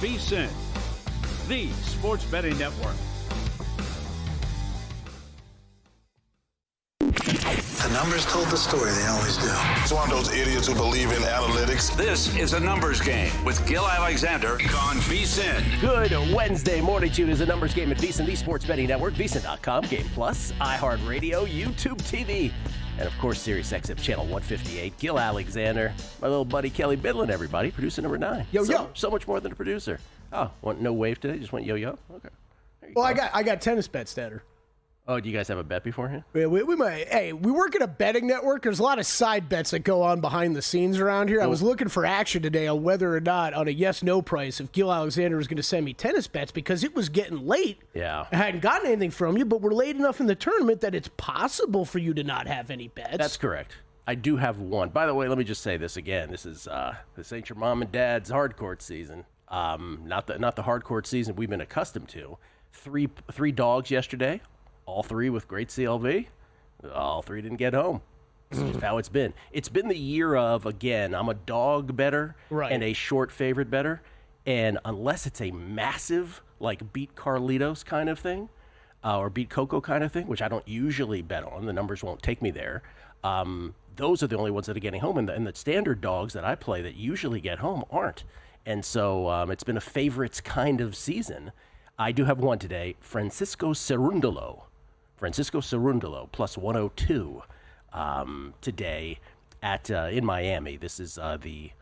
VSiN, the sports betting network. The numbers told the story, they always do. It's one of those idiots who believe in analytics. This is a numbers game with Gil Alexander on VSiN. Good Wednesday morning to you. It is a numbers game at VSiN, the sports betting network, VSiN.com, Game Plus, iHeartRadio, YouTube TV, and of course, Sirius XM Channel 158. Gil Alexander, my little buddy Kelly Bidlin, everybody, producer number 9. Yo. So much more than a producer. Oh, no wave today? Just went yo-yo? Okay. Well, I got tennis bets, Statter. Oh, do you guys have a bet beforehand? We might. Hey, we work at a betting network. There's a lot of side bets that go on behind the scenes around here. I was looking for action today on whether or not, on a yes-no price, if Gil Alexander was going to send me tennis bets because it was getting late. Yeah. I hadn't gotten anything from you, but we're late enough in the tournament that it's possible for you to not have any bets. That's correct. I do have one. By the way, let me just say this again. This ain't your mom and dad's hard court season. Not the hard court season we've been accustomed to. Three dogs yesterday. All three with great CLV. All three didn't get home. It's just how it's been. It's been the year of, again, I'm a dog bettor and a short favorite bettor. And unless it's a massive, like, beat Carlitos kind of thing, or beat Coco kind of thing, which I don't usually bet on, the numbers won't take me there, those are the only ones that are getting home. And the standard dogs that I play that usually get home aren't. And so it's been a favorites kind of season. I do have one today, Francisco Cerundolo, plus 102 today in Miami. This is the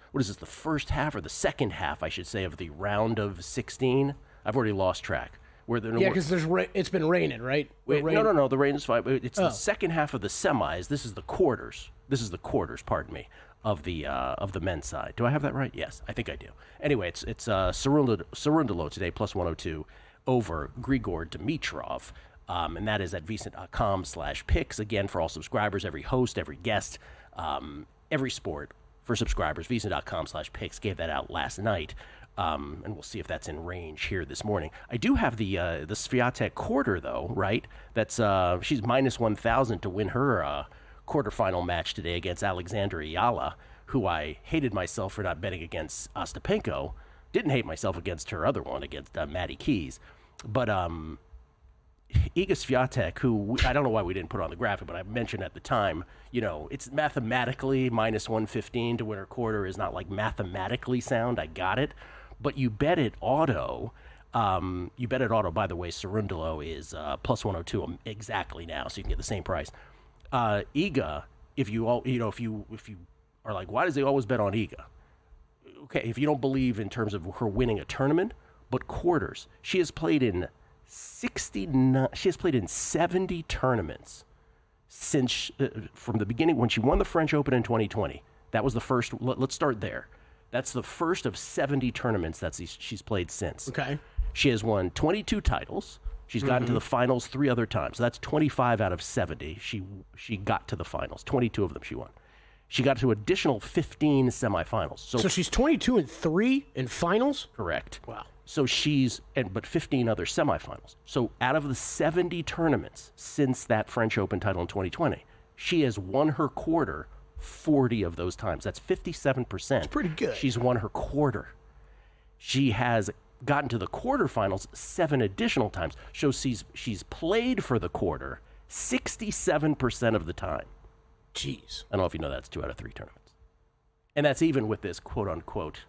first half or the second half, I should say, of the round of 16. I've already lost track. Because it's been raining, right? No, the rain is fine. It's the second half of the semis. This is the quarters. Pardon me, of the men's side. Do I have that right? Yes, I think I do. Anyway, it's Cerundolo today, plus 102 over Grigor Dimitrov. And that is at VSiN.com/picks. Again, for all subscribers, every host, every guest, every sport for subscribers. VSiN.com/picks gave that out last night. And we'll see if that's in range here this morning. I do have the Swiatek quarter, though, right? That's she's minus 1,000 to win her quarterfinal match today against Alexandra Ayala, who I hated myself for not betting against Ostapenko. Didn't hate myself against her other one, against Maddie Keys. But Iga Swiatek, who I don't know why we didn't put on the graphic, but I mentioned at the time, it's mathematically minus 115 to win her quarter is not like mathematically sound. I got it. But you bet it auto. By the way, Cerundolo is plus 102 exactly now, so you can get the same price. Iga, if you are like, why does he always bet on Iga? Okay, if you don't believe in terms of her winning a tournament, but quarters, she has played in 70 tournaments since from the beginning when she won the French Open in 2020. That was the first. Let's start there. That's the first of 70 tournaments that she's played since. Okay. She has won 22 titles. She's gotten to the finals 3 other times. So that's 25 out of 70. She got to the finals. 22 of them she won. She got to additional 15 semifinals. So she's 22-3 in finals? Correct. Wow. So but 15 other semifinals. So out of the 70 tournaments since that French Open title in 2020, she has won her quarter 40 of those times. That's 57%. That's pretty good. She's won her quarter. She has gotten to the quarterfinals 7 additional times. So she's played for the quarter 67% of the time. Jeez. I don't know if you know that's 2 out of 3 tournaments. And that's even with this quote-unquote,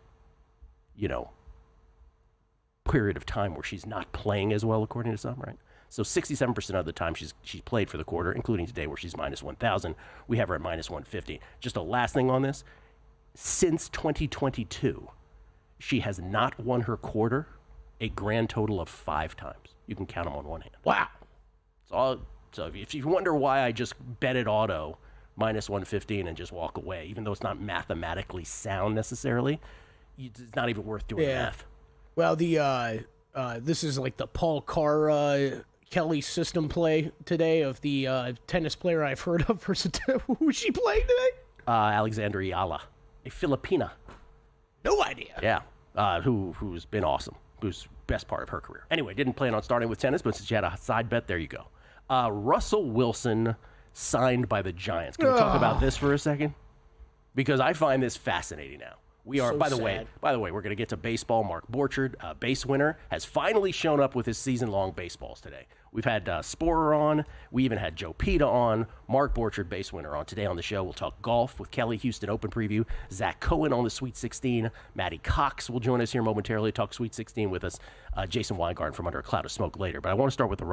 period of time where she's not playing as well, according to some, right? So 67% of the time she's played for the quarter, including today where she's minus 1,000. We have her at minus 150. Just a last thing on this. Since 2022, she has not won her quarter a grand total of 5 times. You can count them on one hand. Wow. So if you wonder why I just bet it auto minus 115 and just walk away, even though it's not mathematically sound necessarily, it's not even worth doing math. Well, this is like the Paul Carr Kelly system play today of the tennis player I've heard of. Who's she playing today? Alexandra Ayala, a Filipina. No idea. Yeah, who's been awesome. Who's best part of her career. Anyway, didn't plan on starting with tennis, but since you had a side bet, there you go. Russell Wilson signed by the Giants. Can we talk about this for a second? Because I find this fascinating now. We are, So by the sad. way, we're going to get to baseball. Mark Borchard, base winner, has finally shown up with his season-long baseballs today. We've had Sporer on. We even had Joe Pita on. Mark Borchard, base winner, on. Today on the show, we'll talk golf with Kelly Houston Open preview. Zach Cohen on the Sweet 16. Matty Cox will join us here momentarily, talk Sweet 16 with us. Jason Weingarten from Under a Cloud of Smoke later. But I want to start with the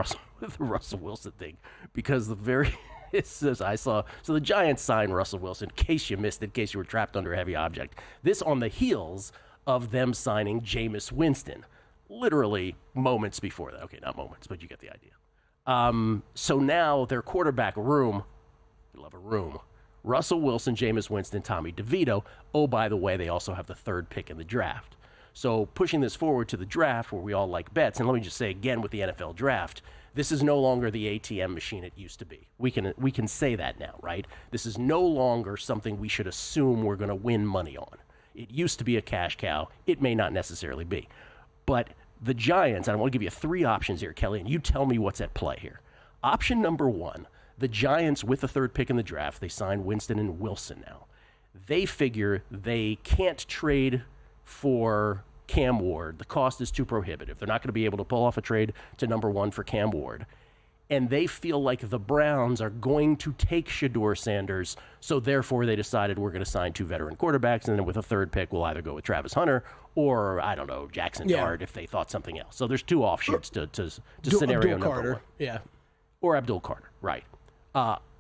Russell Wilson thing because it says so the Giants signed Russell Wilson, in case you missed it, in case you were trapped under a heavy object. This on the heels of them signing Jameis Winston, literally moments before that. Okay, not moments, but you get the idea. So now their quarterback room, I love a room, Russell Wilson, Jameis Winston, Tommy DeVito. Oh, by the way, they also have the third pick in the draft. So pushing this forward to the draft where we all like bets, and let me just say again with the NFL draft, this is no longer the ATM machine it used to be. We can say that now, right? This is no longer something we should assume we're going to win money on. It used to be a cash cow. It may not necessarily be. But the Giants, and I want to give you 3 options here, Kelly, and you tell me what's at play here. Option number 1, the Giants with the third pick in the draft, they signed Winston and Wilson now. They figure they can't trade for Cam Ward. The cost is too prohibitive. They're not going to be able to pull off a trade to number 1 for Cam Ward. And they feel like the Browns are going to take Shedeur Sanders, so therefore they decided we're going to sign 2 veteran quarterbacks, and then with a third pick, we'll either go with Travis Hunter or, I don't know, Jackson Dart if they thought something else. So there's 2 offshoots to scenario Abdul number Carter. 1. Yeah. Or Abdul Carter, right.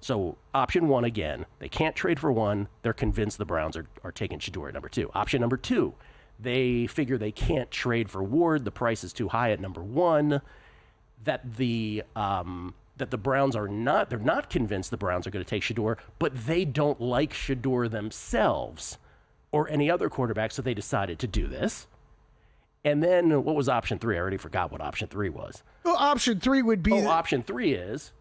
So option 1, again, they can't trade for 1. They're convinced the Browns are taking Shedeur at number 2. Option number 2, they figure they can't trade for Ward. The price is too high at number 1. That the Browns they're not convinced the Browns are going to take Shedeur, but they don't like Shedeur themselves or any other quarterback, so they decided to do this. And then what was option 3? I already forgot what option 3 was. Well, option 3 would be... option 3 is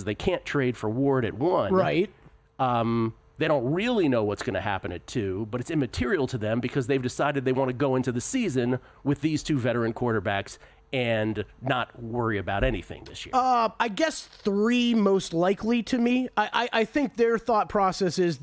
they can't trade for Ward at 1. Right. They don't really know what's going to happen at 2, but it's immaterial to them because they've decided they want to go into the season with these 2 veteran quarterbacks and not worry about anything this year. I guess 3 most likely to me. I think their thought process is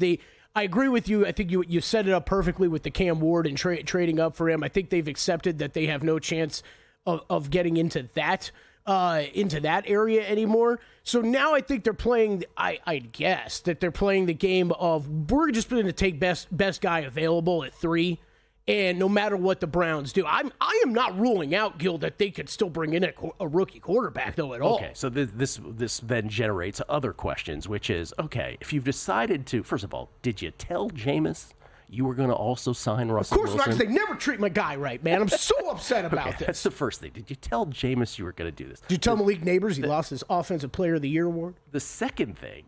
I agree with you. I think you set it up perfectly with the Cam Ward and trading up for him. I think they've accepted that they have no chance of getting into that area anymore. So now I think they're playing, I guess, that they're playing the game of we're just going to take best guy available at 3, and no matter what the Browns do. I am not ruling out, Gil, that they could still bring in a rookie quarterback, though, at all. Okay, so this then generates other questions, which is, okay, if you've decided to, first of all, did you tell Jameis you were going to also sign Russell Wilson? Of course not, because they never treat my guy right, man. I'm so upset about this. That's the first thing. Did you tell Jameis you were going to do this? Did you tell Malik Neighbors he lost his Offensive Player of the Year award? The second thing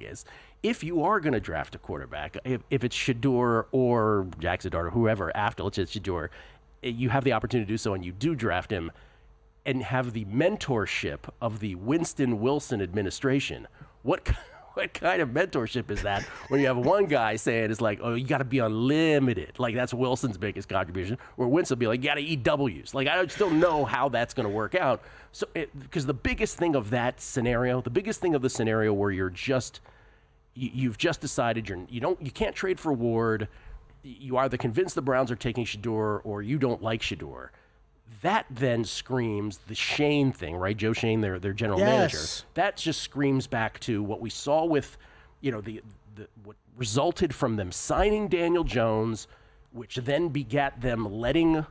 is, if you are going to draft a quarterback, if it's Shedeur or Jackson Dart or whoever after, let's say it's Shedeur, you have the opportunity to do so and you do draft him and have the mentorship of the Winston Wilson administration. What kind of mentorship is that when you have one guy saying it's like, oh, you got to be unlimited. Like, that's Wilson's biggest contribution. Where Winston will be like, you got to eat W's. Like, I just don't know how that's going to work out. So, because the biggest thing of that scenario, where you've just decided you can't trade for Ward. You either convinced the Browns are taking Shedeur or you don't like Shedeur. That then screams the Shane thing, right? Joe Shane, their general manager. That just screams back to what we saw with, what resulted from them signing Daniel Jones, which then begat them letting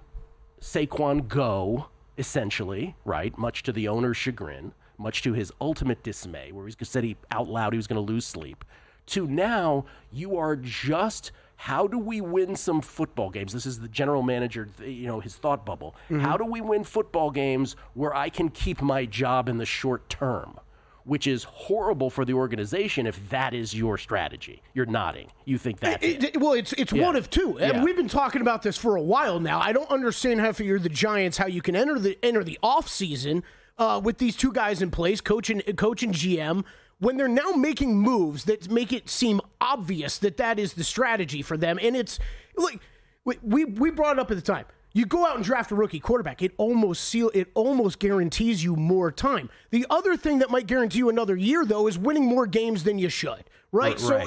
Saquon go, essentially, right? Much to the owner's chagrin, much to his ultimate dismay, where he said out loud he was going to lose sleep. To now, you are just, how do we win some football games? This is the general manager, his thought bubble. Mm-hmm. How do we win football games where I can keep my job in the short term? Which is horrible for the organization if that is your strategy. You're nodding. You think that's it. Well, it's one of two. Yeah. We've been talking about this for a while now. I don't understand how, if you're the Giants, how you can enter the offseason with these 2 guys in place, coach and GM, when they're now making moves that make it seem obvious that is the strategy for them. And it's like we brought it up at the time. You go out and draft a rookie quarterback, it almost guarantees you more time. The other thing that might guarantee you another year, though, is winning more games than you should, right? So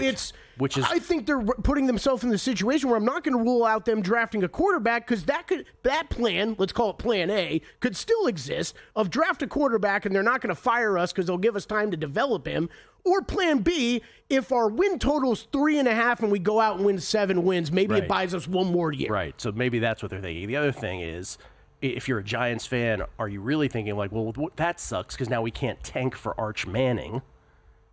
Which is, I think they're putting themselves in the situation where I'm not going to rule out them drafting a quarterback, because that plan, let's call it Plan A, could still exist of draft a quarterback and they're not going to fire us because they'll give us time to develop him. Or Plan B, if our win total is 3.5 and we go out and win 7 wins, maybe it buys us one more year. Right. So maybe that's what they're thinking. The other thing is, if you're a Giants fan, are you really thinking like, well, that sucks because now we can't tank for Arch Manning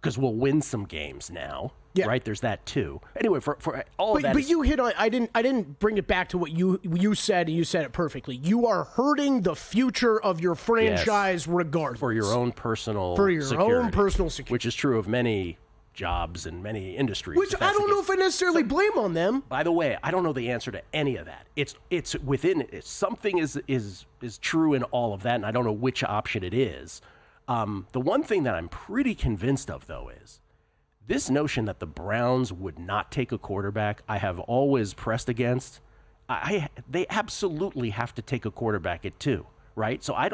because we'll win some games now. Yeah. Right? There's that too. Anyway, for all of that. But you hit on, I didn't bring it back to what you said, and you said it perfectly. You are hurting the future of your franchise regardless. For your own personal security. Which is true of many jobs and many industries. Which I don't know if I necessarily blame on them. By the way, I don't know the answer to any of that. It's within it. Something is true in all of that, and I don't know which option it is. The one thing that I'm pretty convinced of, though, is this notion that the Browns would not take a quarterback, I have always pressed against. They absolutely have to take a quarterback at 2, right? So I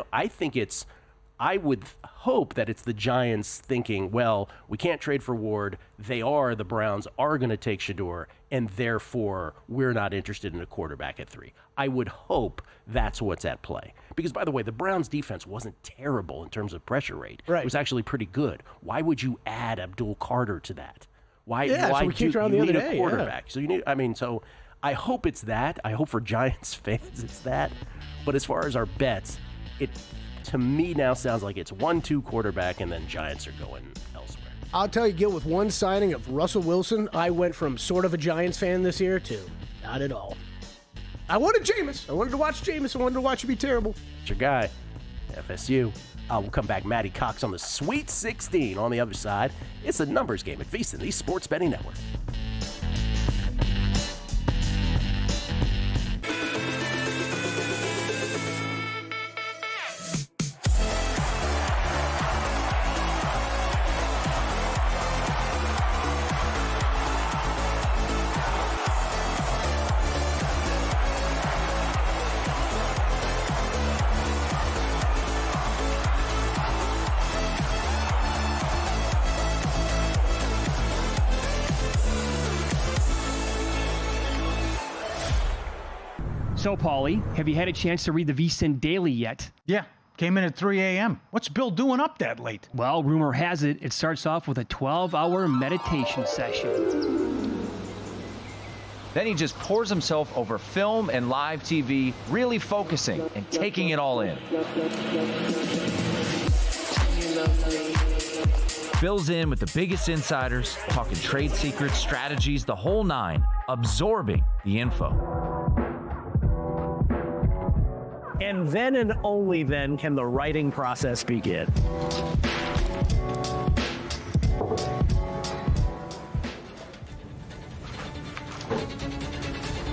would hope that it's the Giants thinking, well, we can't trade for Ward. The Browns are going to take Shedeur, and therefore we're not interested in a quarterback at 3. I would hope that's what's at play. Because, by the way, the Browns' defense wasn't terrible in terms of pressure rate. Right. It was actually pretty good. Why would you add Abdul Carter to that? Why do you need a quarterback? So you need. So I hope it's that. I hope for Giants fans it's that. But as far as our bets, it to me now sounds like it's 1-2 quarterback, and then Giants are going elsewhere. I'll tell you, Gil, with one signing of Russell Wilson, I went from sort of a Giants fan this year to not at all. I wanted Jameis. I wanted to watch Jameis. I wanted to watch him be terrible. It's your guy, FSU. We'll come back. Matty Cox on the Sweet 16 on the other side. It's a numbers game at VSiN, the Sports Betting Network. So, Paulie, have you had a chance to read the VSiN Daily yet? Yeah, came in at 3 a.m. What's Bill doing up that late? Well, rumor has it, it starts off with a 12-hour meditation session. Then he just pours himself over film and live TV, really focusing and taking it all in. Bill's in with the biggest insiders, talking trade secrets, strategies, the whole 9, absorbing the info. And then and only then can the writing process begin.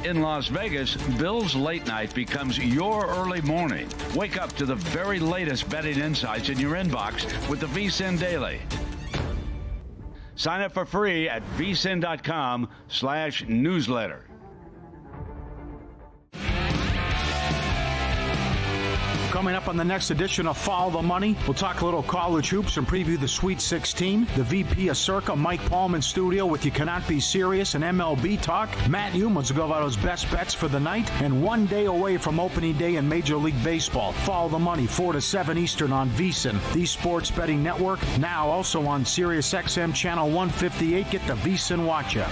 In Las Vegas, Bill's late night becomes your early morning. Wake up to the very latest betting insights in your inbox with the VSiN Daily. Sign up for free at vsin.com/newsletter. Coming up on the next edition of Follow the Money, we'll talk a little college hoops and preview the Sweet 16. The VP of Circa, Mike Palm, in studio with You Cannot Be Serious and MLB talk. Matt Humans will go about his best bets for the night. And 1 day away from opening day in Major League Baseball. Follow the Money, 4 to 7 Eastern on VSiN, the Sports Betting Network. Now also on Sirius XM Channel 158. Get the VSiN Watcher.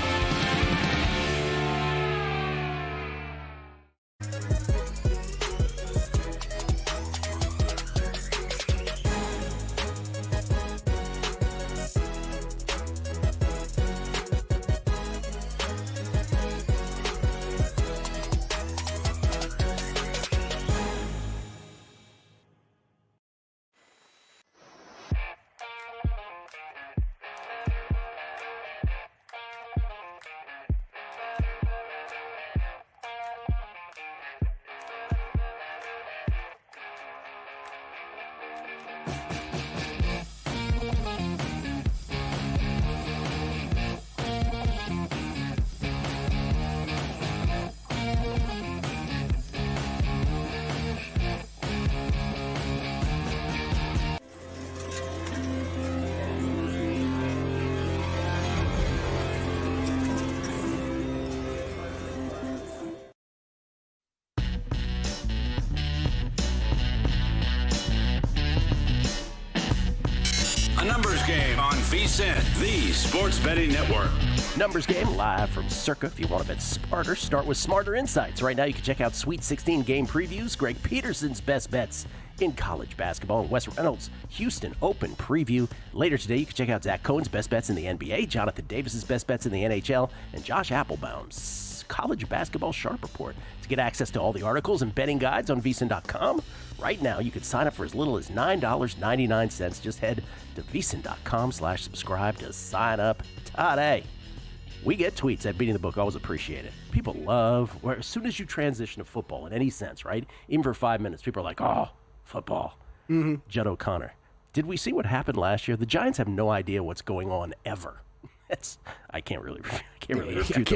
Numbers Game on VSiN, the sports betting network. Numbers Game live from Circa. If you want to bet smarter, start with Smarter Insights. Right now you can check out Sweet 16 game previews, Greg Peterson's best bets in college basketball, and Wes Reynolds' Houston Open preview. Later today you can check out Zach Cohen's best bets in the NBA, Jonathan Davis's best bets in the NHL, and Josh Applebaum's college basketball sharp report. To get access to all the articles and betting guides on VSiN.com, right now you can sign up for as little as $9.99. Just head to VSiN.com/subscribe to sign up today. We get tweets at Beating the Book. Always appreciate it. People love, where as soon as you transition to football in any sense, right? Even for 5 minutes, people are like, oh, football. Judd O'Connor. Did we see what happened last year? The Giants have no idea what's going on ever. I can't really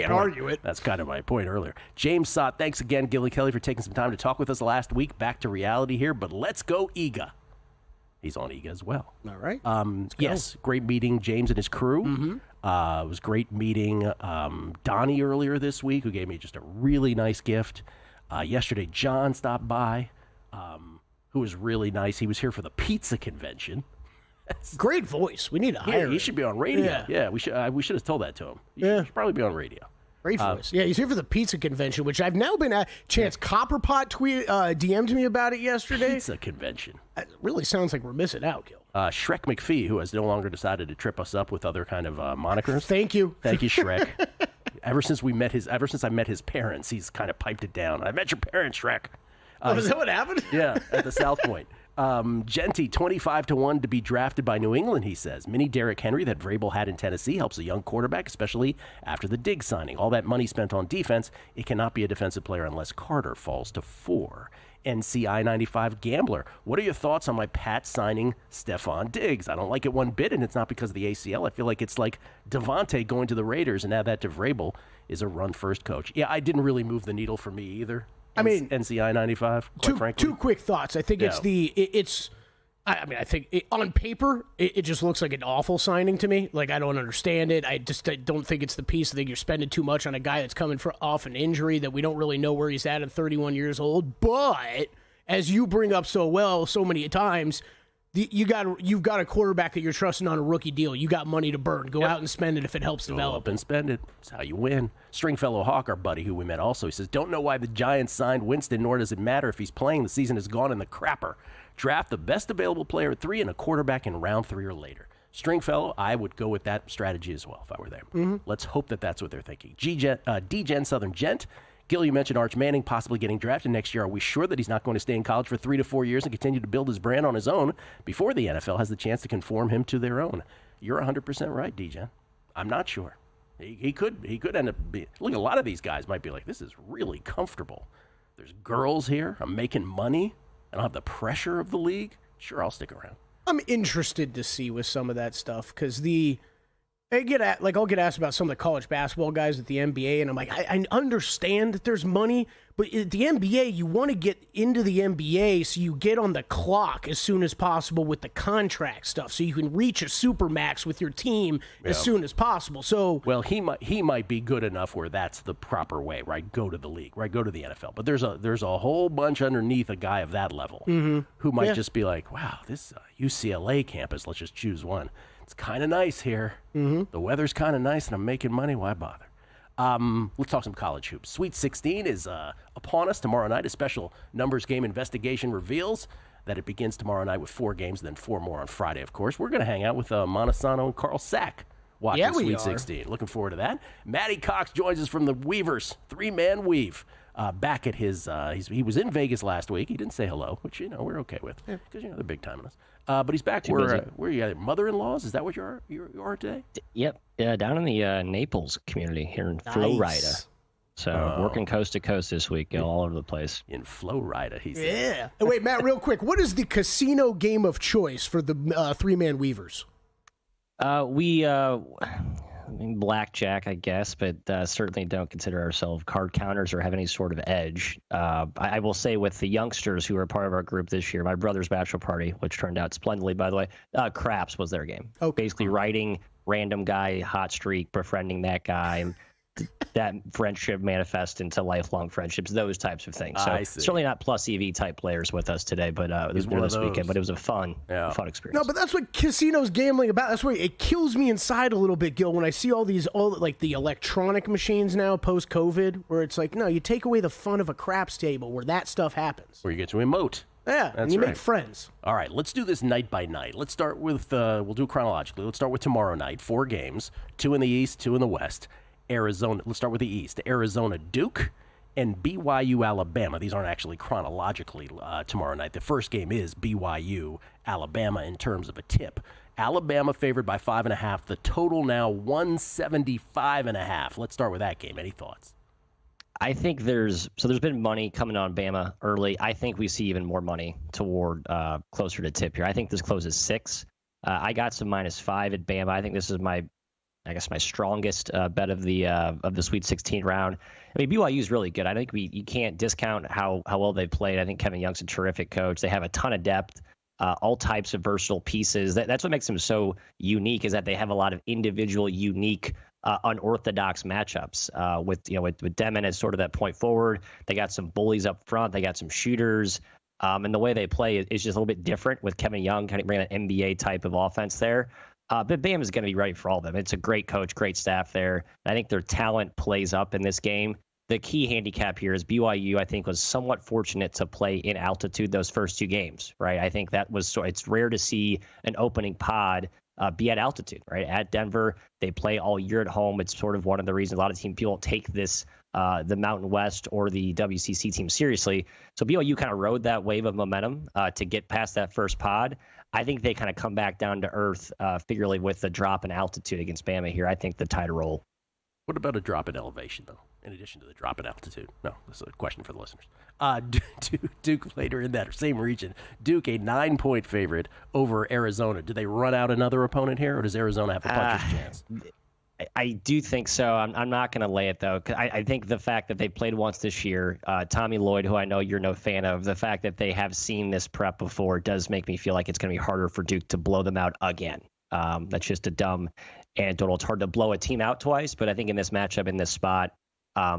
argue it. That's kind of my point earlier. James Sott, thanks again, Gilly Kelly, for taking some time to talk with us last week. Back to reality here, but let's go Ega. He's on Ega as well. All right. Yes, great meeting James and his crew. It was great meeting Donnie earlier this week, who gave me just a really nice gift. Yesterday, John stopped by, who was really nice. He was here for the pizza convention. Great voice. We need to hire him. He should be on radio. Yeah, we should have told that to him. He should probably be on radio. Great voice. Yeah, he's here for the pizza convention, which I've now been at. Chance Copperpot DM'd me about it yesterday. Pizza convention. It really sounds like we're missing out, Gil. Shrek McPhee, who has no longer decided to trip us up with other kind of monikers. Thank you, Shrek. Ever since I met his parents, he's kind of piped it down. I met your parents, Shrek. Is that what happened? Yeah, at the South Point. Genty, 25-1 to be drafted by New England, he says. Mini Derrick Henry that Vrabel had in Tennessee helps a young quarterback, especially after the Diggs signing. All that money spent on defense, it cannot be a defensive player unless Carter falls to 4. NCI 95 Gambler, what are your thoughts on my Pat signing Stephon Diggs? I don't like it one bit, and it's not because of the ACL. I feel like it's like Devontae going to the Raiders and add that to Vrabel is a run-first coach. Yeah, I didn't really move the needle for me either. I mean, NCI 95, quite frankly. Two quick thoughts. I think I think on paper, it just looks like an awful signing to me. Like, I don't understand it. I don't think it's the piece. I think you're spending too much on a guy that's coming off an injury that we don't really know where he's at 31 years old. But, as you bring up so many times, you've got a quarterback that you're trusting on a rookie deal. You got money to burn. Go out and spend it if it helps develop. Go up and spend it. That's how you win. Stringfellow Hawk, our buddy who we met also, he says, don't know why the Giants signed Winston, nor does it matter if he's playing. The season is gone in the crapper. Draft the best available player at 3 and a quarterback in round 3 or later. Stringfellow, I would go with that strategy as well if I were there. Let's hope that that's what they're thinking. D-Gen Southern Gent. Gil, you mentioned Arch Manning possibly getting drafted next year. Are we sure that he's not going to stay in college for 3 to 4 years and continue to build his brand on his own before the NFL has the chance to conform him to their own? You're 100% right, D-Gen. I'm not sure. He could end up being... Look, a lot of these guys might be like, this is really comfortable. There's girls here. I'm making money. I don't have the pressure of the league. Sure, I'll stick around. I'm interested to see with some of that stuff because I'll get asked about some of the college basketball guys at the NBA, and I'm like, I understand that there's money, but at the NBA, you want to get into the NBA so you get on the clock as soon as possible with the contract stuff, so you can reach a supermax with your team as soon as possible. So, well, he might be good enough where that's the proper way, right? Go to the league, right? Go to the NFL. But there's a whole bunch underneath a guy of that level who might just be like, wow, this UCLA campus. Let's just choose one. It's kind of nice here. The weather's kind of nice, and I'm making money. Why bother? Let's talk some college hoops. Sweet 16 is upon us tomorrow night. A special numbers game investigation reveals that it begins tomorrow night with 4 games, then 4 more on Friday, of course. We're going to hang out with Montesano and Carl Sack watching Sweet 16. Looking forward to that. Matty Cox joins us from the Weavers, 3-man weave. Back at his, he was in Vegas last week. He didn't say hello, which, we're okay with, because, they're big time in us. But he's back where are you at? Mother-in-law's? Is that what you are today? Yep. Yeah, down in the Naples community here in Florida. So working coast to coast this week, all over the place. In Florida, he said. Yeah. Wait, Matt, real quick. What is the casino game of choice for the 3-man Weavers? Blackjack, I guess, but certainly don't consider ourselves card counters or have any sort of edge. I will say with the youngsters who are part of our group this year, my brother's bachelor party, which turned out splendidly, by the way, craps was their game. Okay. Basically writing random guy, hot streak, befriending that guy. that friendship manifest into lifelong friendships, those types of things. So certainly not plus EV type players with us today, but it was one this weekend. But it was a fun experience. No, but that's what casino's gambling about. That's why it kills me inside a little bit, Gil, when I see all like the electronic machines now post COVID, where it's like, no, you take away the fun of a craps table where that stuff happens, where you get to emote. Yeah, and you make friends. All right, let's do this night by night. Let's start with, we'll do it chronologically. Let's start with tomorrow night. 4 games, 2 in the East, 2 in the West. Arizona, let's start with the East. Arizona, Duke, and BYU, Alabama. These aren't actually chronologically tomorrow night. The first game is BYU, Alabama in terms of a tip. Alabama favored by 5.5. The total now 175.5. Let's start with that game. Any thoughts? I think there's been money coming on Bama early. I think we see even more money toward closer to tip here. I think this closes 6. I got some -5 at Bama. I think this is my strongest bet of the Sweet 16 round. I mean, BYU is really good. I think you can't discount how well they've played. I think Kevin Young's a terrific coach. They have a ton of depth, all types of versatile pieces. That's what makes them so unique, is that they have a lot of individual, unique, unorthodox matchups. With Demon as sort of that point forward, they got some bullies up front. They got some shooters. And the way they play is just a little bit different with Kevin Young kind of bringing an NBA type of offense there. But Bama is going to be ready for all of them. It's a great coach, great staff there. I think their talent plays up in this game. The key handicap here is BYU, I think, was somewhat fortunate to play in altitude those first 2 games, right? I think that was it's rare to see an opening pod be at altitude, right? At Denver, they play all year at home. It's sort of one of the reasons a lot of people don't take this, the Mountain West or the WCC team seriously. So BYU kind of rode that wave of momentum to get past that first pod. I think they kind of come back down to earth, figuratively, with the drop in altitude against Bama here. I think the tide roll. What about a drop in elevation, though, in addition to the drop in altitude? No, this is a question for the listeners. Duke later in that same region. Duke, a 9-point favorite over Arizona. Do they run out another opponent here, or does Arizona have a puncher's chance? I do think so. I'm not going to lay it, though, because I think the fact that they played once this year, Tommy Lloyd, who I know you're no fan of, the fact that they have seen this prep before does make me feel like it's going to be harder for Duke to blow them out again. That's just a dumb anecdotal. It's hard to blow a team out twice, but I think in this matchup, in this spot,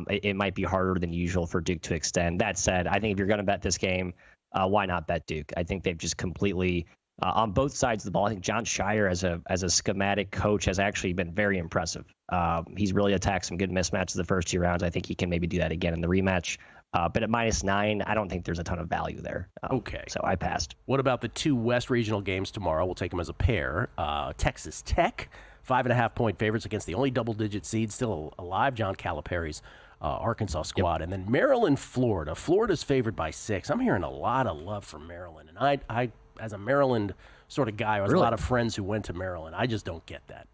it might be harder than usual for Duke to extend. That said, I think if you're going to bet this game, why not bet Duke? I think they've just completely on both sides of the ball. I think John Shire as a schematic coach has actually been very impressive. He's really attacked some good mismatches the first 2 rounds. I think he can maybe do that again in the rematch. But at -9, I don't think there's a ton of value there. Okay. So I passed. What about the 2 West regional games tomorrow? We'll take them as a pair. Texas Tech, 5.5-point favorites against the only double-digit seed still alive, John Calipari's Arkansas squad. Yep. And then Maryland, Florida. Florida's favored by 6. I'm hearing a lot of love from Maryland. And I as a Maryland sort of guy, I have a lot of friends who went to Maryland. I just don't get that.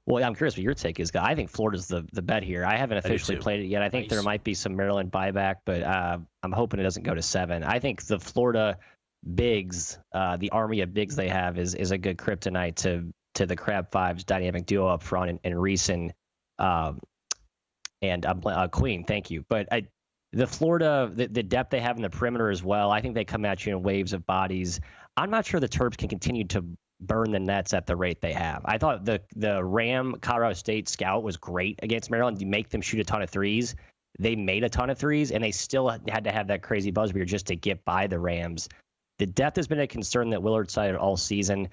Well, I'm curious what your take is. I think Florida's the bet here. I haven't officially played it yet. I think there might be some Maryland buyback, but I'm hoping it doesn't go to 7. I think the Florida bigs, the army of bigs they have, is a good kryptonite to the Crab Fives dynamic duo up front and Reese and Queen. Thank you. But the Florida, the depth they have in the perimeter as well, I think they come at you in waves of bodies. I'm not sure the Terps can continue to burn the nets at the rate they have. I thought the Ram Colorado State scout was great against Maryland. You make them shoot a ton of threes. They made a ton of threes, and they still had to have that crazy buzzer beater just to get by the Rams. The depth has been a concern that Willard cited all season.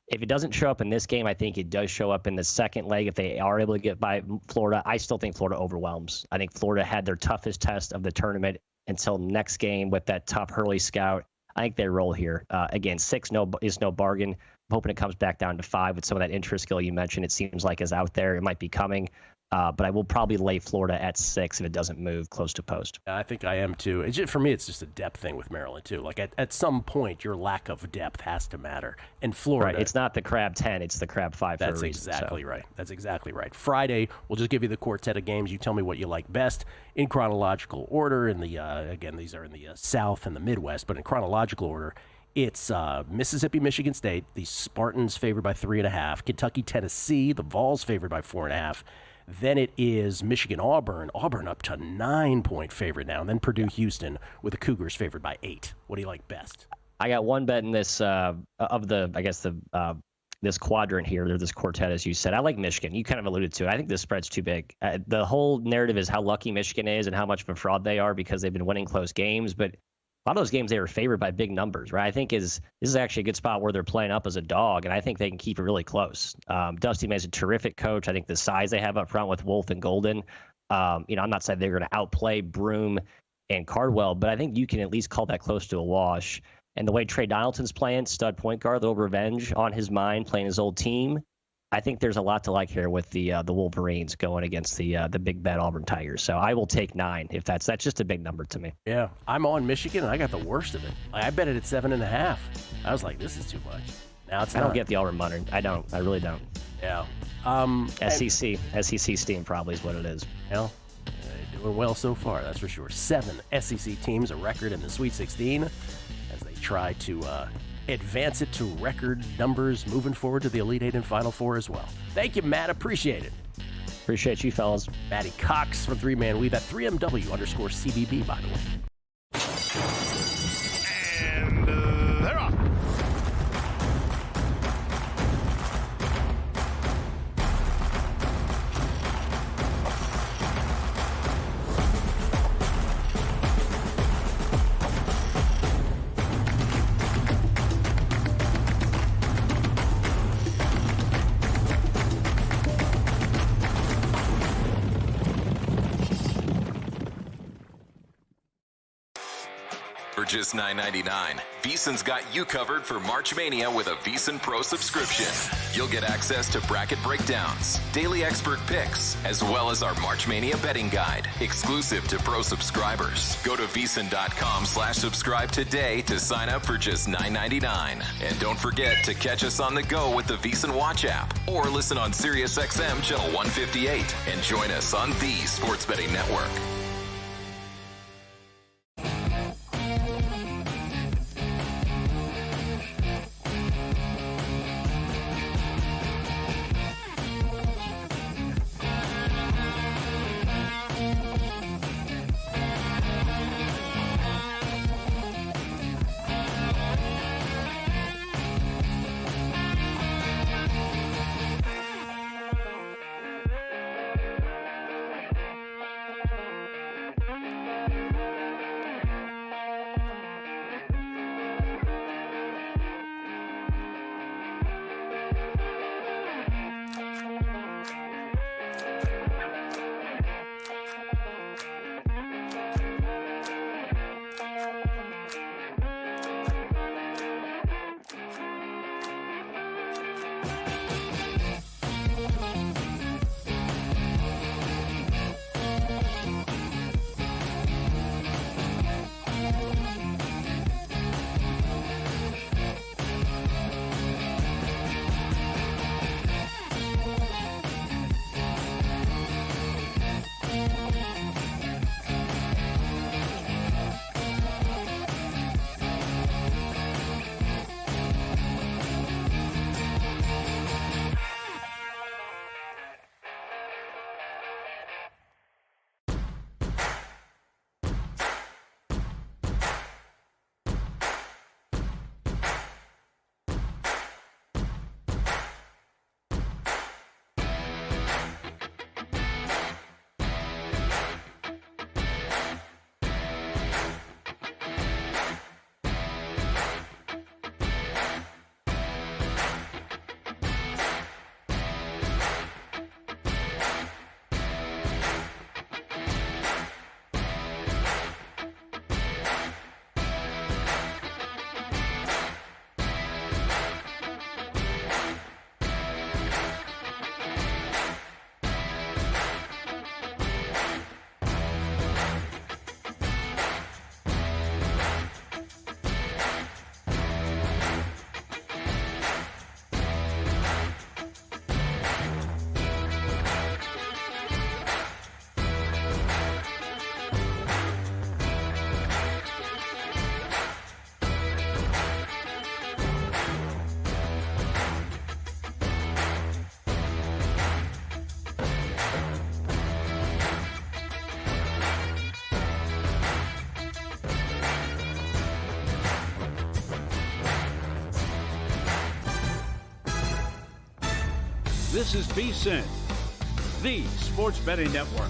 If it doesn't show up in this game, I think it does show up in the second leg if they are able to get by Florida. I still think Florida overwhelms. I think Florida had their toughest test of the tournament until next game with that tough Hurley scout. I think they roll here. Again, 6 is no bargain. I'm hoping it comes back down to 5 with some of that interest skill you mentioned. It seems like is out there. It might be coming. But I will probably lay Florida at 6 if it doesn't move close to post. I think I am too. For me, it's just a depth thing with Maryland too. Like at some point, your lack of depth has to matter. And Florida, right? It's not the Crab 10; it's the Crab 5. That's exactly right. That's exactly right. Friday, we'll just give you the quartet of games. You tell me what you like best in chronological order. In the again, these are in the South and the Midwest, but in chronological order. It's Mississippi, Michigan State. The Spartans favored by 3.5. Kentucky, Tennessee. The Vols favored by 4.5. Then it is Michigan, Auburn. Auburn up to 9-point favorite now. And then Purdue, Houston with the Cougars favored by 8. What do you like best? I got one bet in this this quadrant here, or this quartet, as you said. I like Michigan. You kind of alluded to it. I think this spread's too big. The whole narrative is how lucky Michigan is and how much of a fraud they are because they've been winning close games. But a lot of those games, they were favored by big numbers, right? I think this is actually a good spot where they're playing up as a dog, and I think they can keep it really close. Dusty May's a terrific coach. I think the size they have up front with Wolf and Golden, I'm not saying they're going to outplay Broom and Cardwell, but I think you can at least call that close to a wash. And the way Trey Donaldson's playing, stud point guard, little revenge on his mind, playing his old team, I think there's a lot to like here with the Wolverines going against the big bad Auburn Tigers. So I will take 9 if that's just a big number to me. Yeah, I'm on Michigan, and I got the worst of it. I bet it at 7.5. I was like, this is too much. Now it's I don't get the Auburn money. I don't. I really don't. Yeah. SEC steam probably is what it is. Well, doing well so far, that's for sure. 7 SEC teams, a record in the Sweet 16, as they try to advance it to record numbers moving forward to the Elite Eight and Final Four as well. Thank you, Matt. Appreciate it. Appreciate you, fellas. Matty Cox from 3Man Weave at 3MW_CBB, by the way. And they're off. For just $9.99, VSiN's got you covered for March Mania with a VSiN Pro subscription. You'll get access to bracket breakdowns, daily expert picks, as well as our March Mania betting guide, exclusive to Pro subscribers. Go to VSiN.com/subscribe today to sign up for just $9.99. And don't forget to catch us on the go with the VSiN Watch app, or listen on SiriusXM Channel 158, and join us on the Sports Betting Network. This is VSiN, the sports betting network.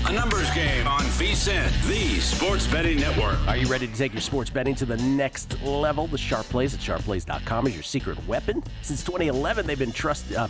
A numbers game on VSiN, the sports betting network. Are you ready to take your sports betting to the next level? The Sharp Plays at sharpplays.com is your secret weapon. Since 2011, they've been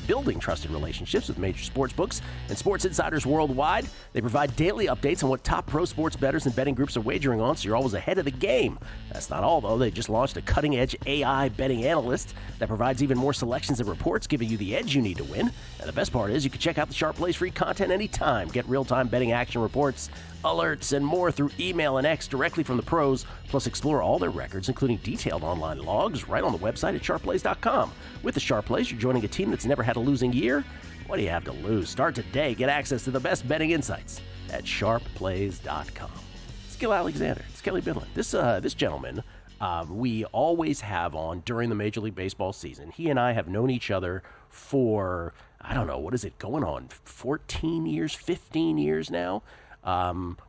building trusted relationships with major sports books and sports insiders worldwide. They provide daily updates on what top pro sports bettors and betting groups are wagering on, so you're always ahead of the game. That's not all, though. They just launched a cutting-edge AI betting analyst that provides even more selections and reports, giving you the edge you need to win. And the best part is you can check out the Sharp Plays free content anytime. Get real-time betting action reports, alerts, and more through email and X directly from the pros. Plus, explore all their records, including detailed online logs, right on the website at sharpplays.com. With the Sharp Plays, you're joining a team that's never had a losing year. What do you have to lose? Start today. Get access to the best betting insights at sharpplays.com. It's Gil Alexander. It's Kelly Bidlin. This gentleman we always have on during the Major League Baseball season. He and I have known each other for, I don't know, what is it, going on 14 years, 15 years now?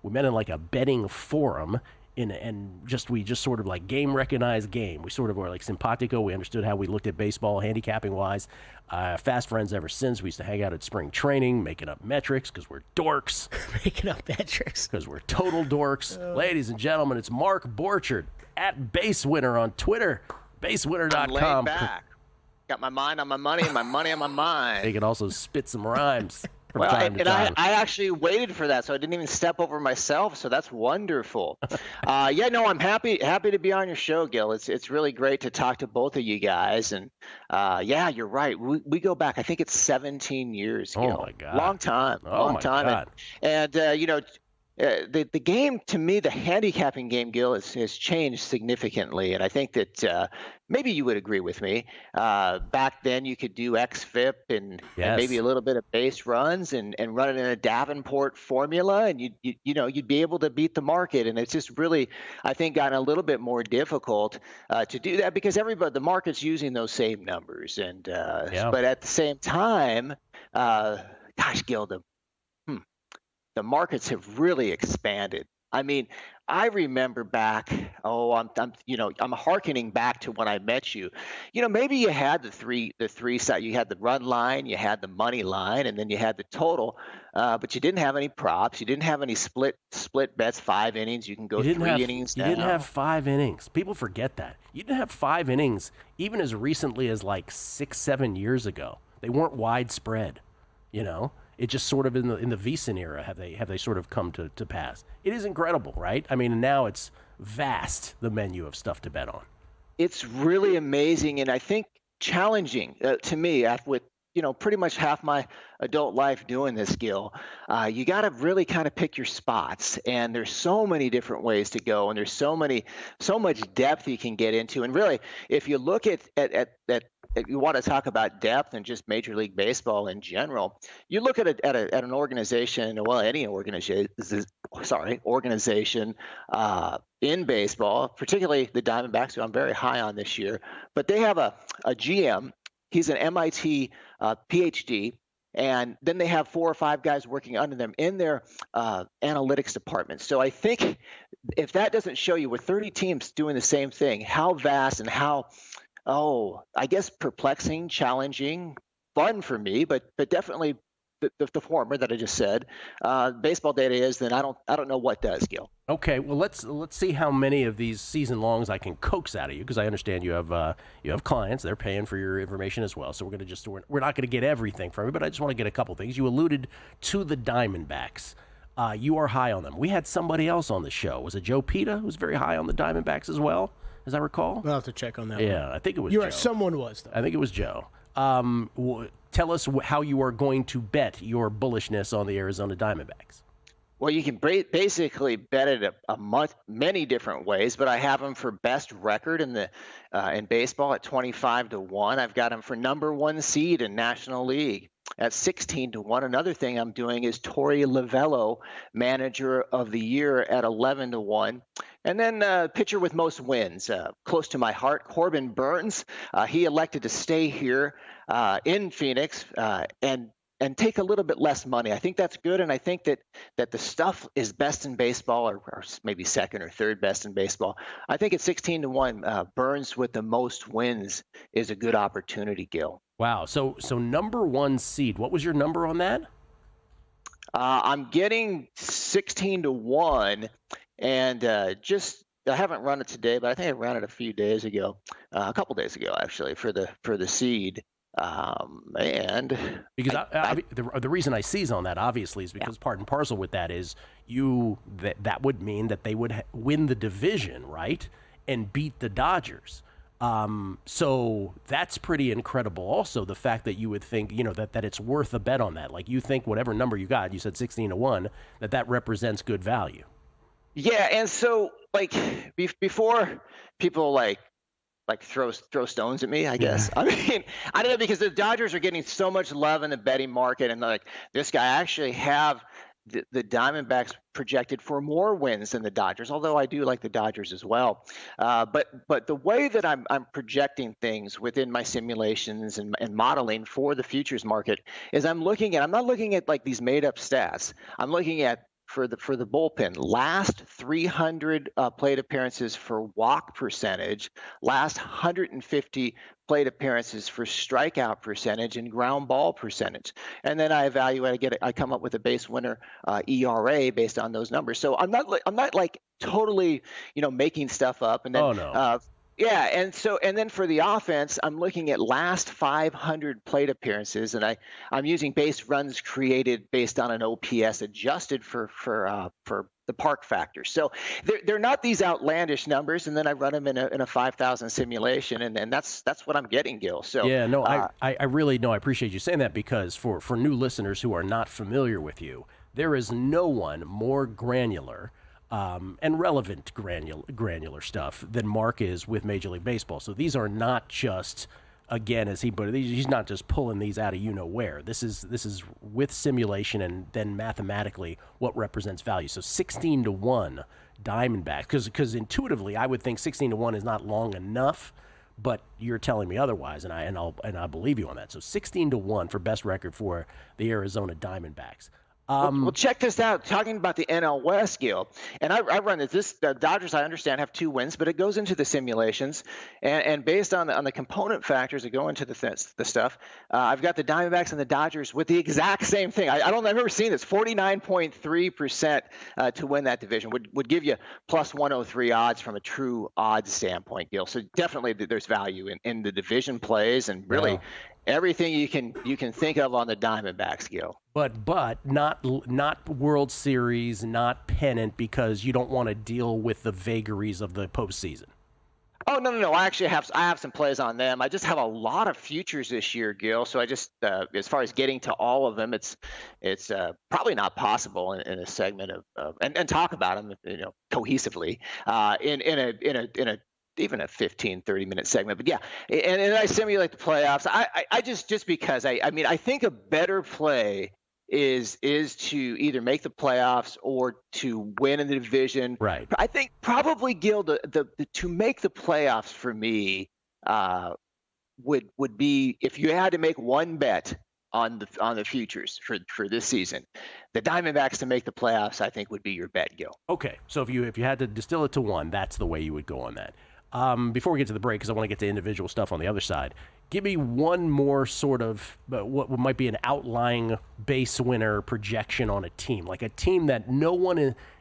We met in like a betting forum, we just sort of like game recognized game. We sort of were like simpatico. We understood how we looked at baseball, handicapping wise. Fast friends ever since. We used to hang out at spring training, making up metrics because we're dorks. Making up metrics. Because we're total dorks. Ladies and gentlemen, it's Mark Borchard at BaseWinner on Twitter. BaseWinner.com. I'm laid back. Got my mind on my money and my money on my mind. They can also spit some rhymes. Well, I actually waited for that, so I didn't even step over myself. So that's wonderful. I'm happy to be on your show, Gil. It's really great to talk to both of you guys. And you're right. We go back. I think it's 17 years, Gil. Oh my God, long time. God. And the game, to me, the handicapping game, Gil, has changed significantly. And I think that maybe you would agree with me. Back then, you could do XFIP and maybe a little bit of base runs and run it in a Davenport formula, and you'd be able to beat the market. And it's just really, I think, gotten a little bit more difficult to do that because the market's using those same numbers. And but at the same time, Gil, the markets have really expanded. I mean, I remember back. I'm hearkening back to when I met you. Maybe you had the three side. You had the run line, you had the money line, and then you had the total. But you didn't have any props. You didn't have any split bets. 5 innings. You can go 3 innings. You didn't have 5 innings. People forget that. You didn't have 5 innings even as recently as like 6-7 years ago. They weren't widespread. It just sort of in the VSiN era have they sort of come to pass. It is incredible, right? I mean, now it's vast, the menu of stuff to bet on. It's really amazing, and I think challenging to me with pretty much half my adult life doing this, Gil. You got to really kind of pick your spots, and there's so many different ways to go, and there's so much depth you can get into. And really, if you look at you want to talk about depth and just Major League Baseball in general, you look at an organization, any organization in baseball, particularly the Diamondbacks, who I'm very high on this year, but they have a GM. He's an MIT PhD, and then they have 4 or 5 guys working under them in their analytics department. So I think if that doesn't show you with 30 teams doing the same thing, how vast and how I guess perplexing, challenging, fun for me, but definitely the former that I just said. Baseball data is, then I don't know what does, Gil. Okay, well let's see how many of these season longs I can coax out of you, because I understand you have clients, they're paying for your information as well. So we're not going to get everything from you, but I just want to get a couple things. You alluded to the Diamondbacks. You are high on them. We had somebody else on the show. Was it Joe Pita who was very high on the Diamondbacks as well, as I recall? We'll have to check on that. Yeah, I think it was Joe. Someone was, though. I think it was Joe. Tell us how you are going to bet your bullishness on the Arizona Diamondbacks. Well, you can basically bet it many different ways, but I have them for best record in baseball at 25-1. I've got them for number 1 seed in National League at 16-1. Another thing I'm doing is Torey Lovullo, manager of the year, at 11-1. And then pitcher with most wins, close to my heart, Corbin Burns. He elected to stay here in Phoenix, and and take a little bit less money. I think that's good, and I think that the stuff is best in baseball, or maybe second or third best in baseball. I think at 16-1, Burns with the most wins is a good opportunity, Gil. Wow. So number 1 seed. What was your number on that? I'm getting 16-1, and I haven't run it today, but I think I ran it a few days ago, a couple days ago actually, for the seed. And because the reason I seize on that obviously is because part and parcel with that is that would mean that they would win the division, right, and beat the Dodgers. So that's pretty incredible. Also, the fact that you would think, that it's worth a bet on that. Like, you think whatever number you got, you said 16-1, that represents good value. Yeah, and so like before people like throw stones at me, I guess. I mean, I don't know, because the Dodgers are getting so much love in the betting market, and like this guy actually have the Diamondbacks projected for more wins than the Dodgers, although I do like the Dodgers as well. But the way that I'm projecting things within my simulations and modeling for the futures market is I'm not looking at like these made up stats. I'm looking at for the bullpen, last 300 plate appearances for walk percentage, last 150 plate appearances for strikeout percentage and ground ball percentage, and then I evaluate. I come up with a base winner ERA based on those numbers. So I'm not like totally making stuff up. And then yeah, and then for the offense, I'm looking at last 500 plate appearances, and I'm using base runs created based on an OPS adjusted for the park factor. So they're not these outlandish numbers, and then I run them in a 5,000 simulation, and that's what I'm getting, Gil. So yeah, no, I really I appreciate you saying that, because for new listeners who are not familiar with you, there is no one more granular and relevant granular stuff than Mark is with Major League Baseball. So these are not just, again, as he put it, he's not just pulling these out of where. This is with simulation and then mathematically what represents value. So 16-1 Diamondbacks, because intuitively I would think 16-1 is not long enough, but you're telling me otherwise, and I believe you on that. So 16-1 for best record for the Arizona Diamondbacks. Well, check this out. Talking about the NL West, Gil, and I run this. The Dodgers, I understand, have 2 wins, but it goes into the simulations, and based on the component factors that go into the stuff, I've got the Diamondbacks and the Dodgers with the exact same thing. I've never seen this. 49.3% to win that division would give you plus 103 odds from a true odds standpoint, Gil. So definitely there's value in the division plays, and really everything you can think of on the Diamondbacks, Gil. But not World Series, not pennant, because you don't want to deal with the vagaries of the postseason. Oh, no. I actually have some plays on them. I just have a lot of futures this year, Gil. So I just, as far as getting to all of them, it's probably not possible in a segment of and talk about them, cohesively in a even a 15, 30-minute segment. But yeah, and I simulate the playoffs. I just because I think a better play is to either make the playoffs or to win in the division. Right. I think probably, Gil, the to make the playoffs for me would be, if you had to make one bet on the futures for this season, the Diamondbacks to make the playoffs, I think, would be your bet, Gil. Okay, so if you had to distill it to one, that's the way you would go on that. Before we get to the break, because I want to get to individual stuff on the other side, give me one more sort of what might be an outlying base winner projection on a team, like a team that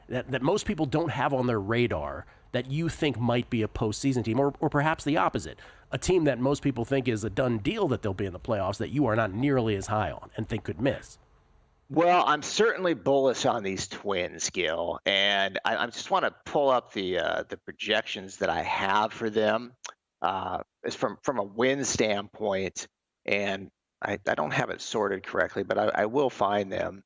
that most people don't have on their radar that you think might be a postseason team, or perhaps the opposite, a team that most people think is a done deal that they'll be in the playoffs that you are not nearly as high on and think could miss. Well, I'm certainly bullish on these Twins, Gil, and I just want to pull up the projections that I have for them from a win standpoint, and I don't have it sorted correctly, but I will find them.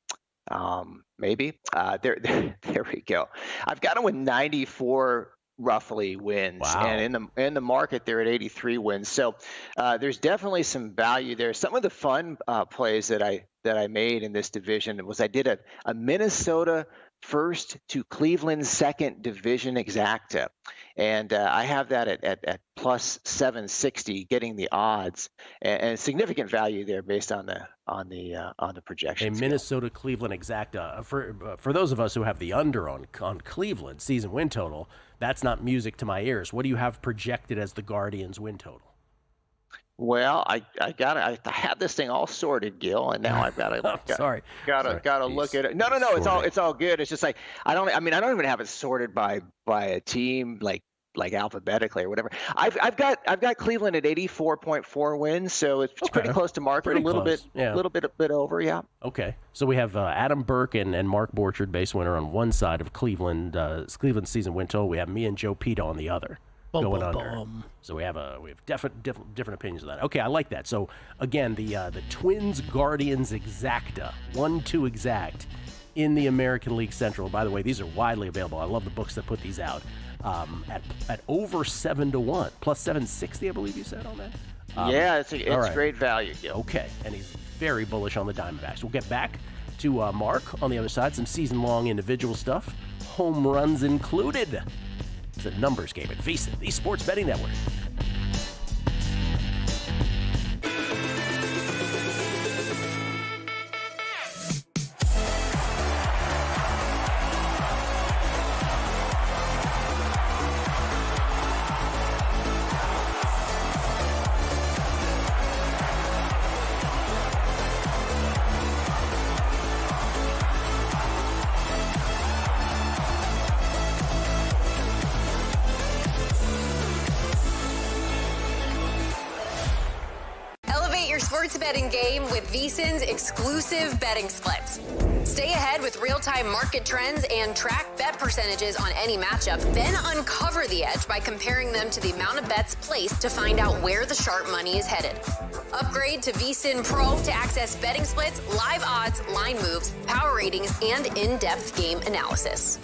Maybe there we go. I've got them with 94 roughly wins. Wow. And in the market they're at 83 wins. So there's definitely some value there. Some of the fun plays that I made in this division was I did a Minnesota first to Cleveland second division exacta, and I have that at plus 760, getting the odds and significant value there based on the projections. A Minnesota Cleveland exacta. For those of us who have the under on Cleveland season win total, that's not music to my ears. What do you have projected as the Guardians win total? Well, I had this thing all sorted, Gil, and now I've got to look at it. No, it's all good. It's just like I don't even have it sorted by a team like alphabetically or whatever. I've got Cleveland at 84.4 wins, so it's pretty close to market. A little bit over, yeah. Okay, so we have Adam Burke and Mark Borchard, base winner on one side of Cleveland season win total. We have me and Joe Pita on the other. Going under. So we have different opinions of that. Okay, I like that. So again, the Twins Guardians exacta 1-2 exact in the American League Central. By the way, these are widely available. I love the books that put these out at over 7-1 plus 760. I believe you said on that. Yeah, it's right. Great value, Gil. Okay, and he's very bullish on the Diamondbacks. We'll get back to Mark on the other side. Some season-long individual stuff, home runs included. It's a numbers game at VSiN, the Sports Betting Network. Sports betting game with VSiN's exclusive betting splits. Stay ahead with real-time market trends and track bet percentages on any matchup, then uncover the edge by comparing them to the amount of bets placed to find out where the sharp money is headed. Upgrade to VSiN Pro to access betting splits, live odds, line moves, power ratings, and in-depth game analysis.